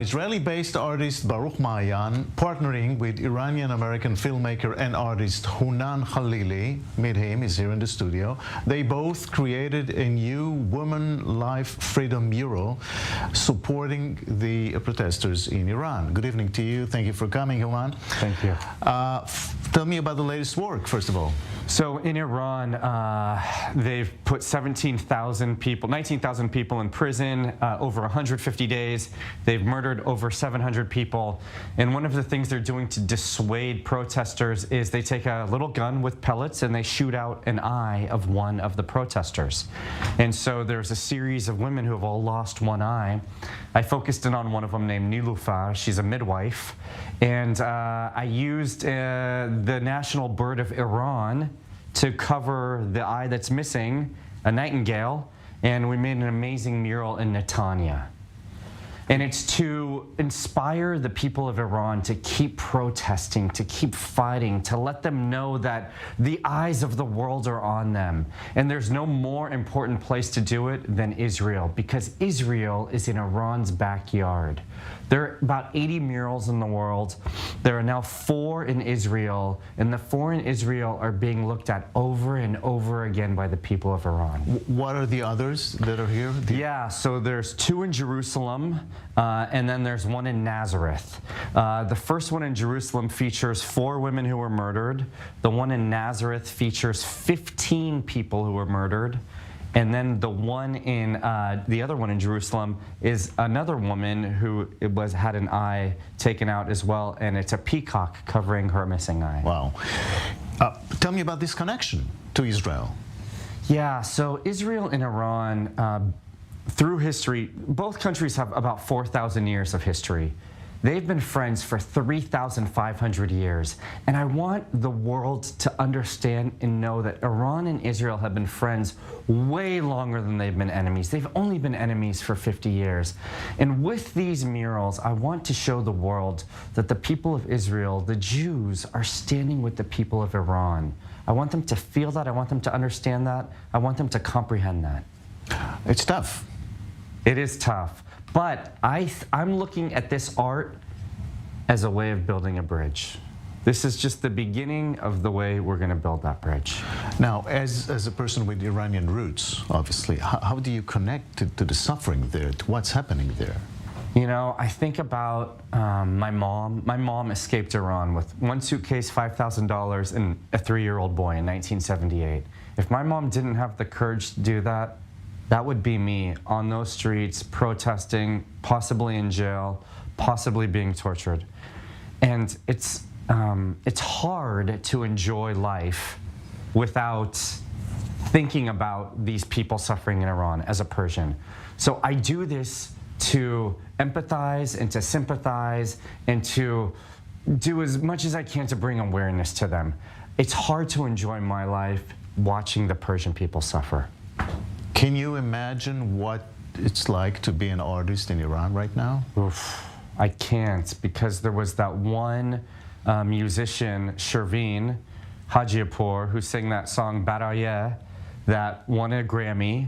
Israeli-based artist Baruch Maayan partnering with Iranian-American filmmaker and artist Hunan Khalili, meet him, he's here in the studio. They both created a new Women Life Freedom mural supporting the protesters in Iran. Good evening to you. Thank you for coming, Hunan. Thank you. Tell me about the latest work, first of all. So in Iran, they've put 19,000 people in prison over 150 days. They've murdered over 700 people. And one of the things they're doing to dissuade protesters is they take a little gun with pellets and they shoot out an eye of one of the protesters. And so there's a series of women who have all lost one eye. I focused in on one of them named Nilufar. She's a midwife. And I used the national bird of Iran to cover the eye that's missing, a nightingale, and we made an amazing mural in Netanya. And it's to inspire the people of Iran to keep protesting, to keep fighting, to let them know that the eyes of the world are on them. And there's no more important place to do it than Israel, because Israel is in Iran's backyard. There are about 80 murals in the world. There are now 4 in Israel, and the 4 in Israel are being looked at over and over again by the people of Iran. What are the others that are here? Yeah, so there's 2 in Jerusalem, and then there's 1 in Nazareth. The first one in Jerusalem features 4 women who were murdered. The one in Nazareth features 15 people who were murdered. And then the one in the other one in Jerusalem is another woman who had an eye taken out as well, and it's a peacock covering her missing eye. Wow. Tell me about this connection to Israel. Yeah, so Israel and Iran, through history, both countries have about 4,000 years of history. They've been friends for 3,500 years. And I want the world to understand and know that Iran and Israel have been friends way longer than they've been enemies. They've only been enemies for 50 years. And with these murals, I want to show the world that the people of Israel, the Jews, are standing with the people of Iran. I want them to feel that. I want them to understand that. I want them to comprehend that. It's tough. It is tough. But I'm looking at this art as a way of building a bridge. This is just the beginning of the way we're going to build that bridge. Now, as a person with Iranian roots, obviously, how do you connect to the suffering there, to what's happening there? You know, I think about my mom. My mom escaped Iran with 1 suitcase, $5,000, and a 3-year-old boy in 1978. If my mom didn't have the courage to do that, that would be me on those streets, protesting, possibly in jail, possibly being tortured. And it's hard to enjoy life without thinking about these people suffering in Iran as a Persian. So I do this to empathize and to sympathize and to do as much as I can to bring awareness to them. It's hard to enjoy my life watching the Persian people suffer. Can you imagine what it's like to be an artist in Iran right now? Oof, I can't, because there was that one musician, Shervin Hajiapur, who sang that song Baraye that won a Grammy.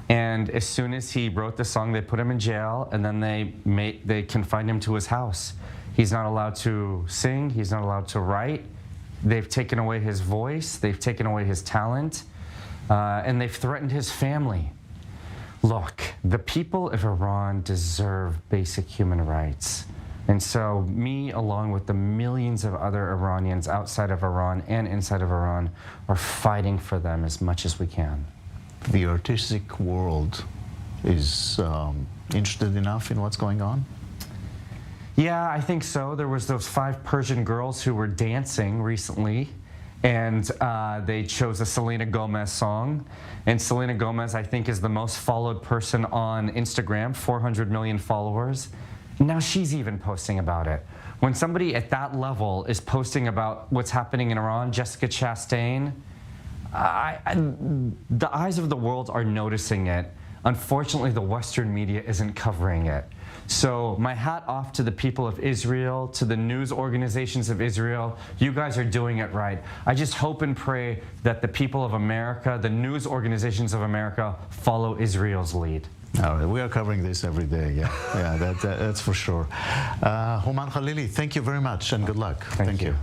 And as soon as he wrote the song, they put him in jail, and then they confined him to his house. He's not allowed to sing. He's not allowed to write. They've taken away his voice. They've taken away his talent. And they've threatened his family. Look, the people of Iran deserve basic human rights. And so me, along with the millions of other Iranians outside of Iran and inside of Iran, are fighting for them as much as we can. The artistic world is interested enough in what's going on? Yeah, I think so. There was those 5 Persian girls who were dancing recently, and they chose a Selena Gomez song. And Selena Gomez, I think, is the most followed person on Instagram, 400 million followers. Now she's even posting about it. When somebody at that level is posting about what's happening in Iran, Jessica Chastain, the eyes of the world are noticing it. Unfortunately, the Western media isn't covering it. So my hat off to the people of Israel, to the news organizations of Israel. You guys are doing it right. I just hope and pray that the people of America, the news organizations of America, follow Israel's lead. All right, we are covering this every day. Yeah, yeah, that's for sure. Houman Khalili, thank you very much and good luck. Thank you.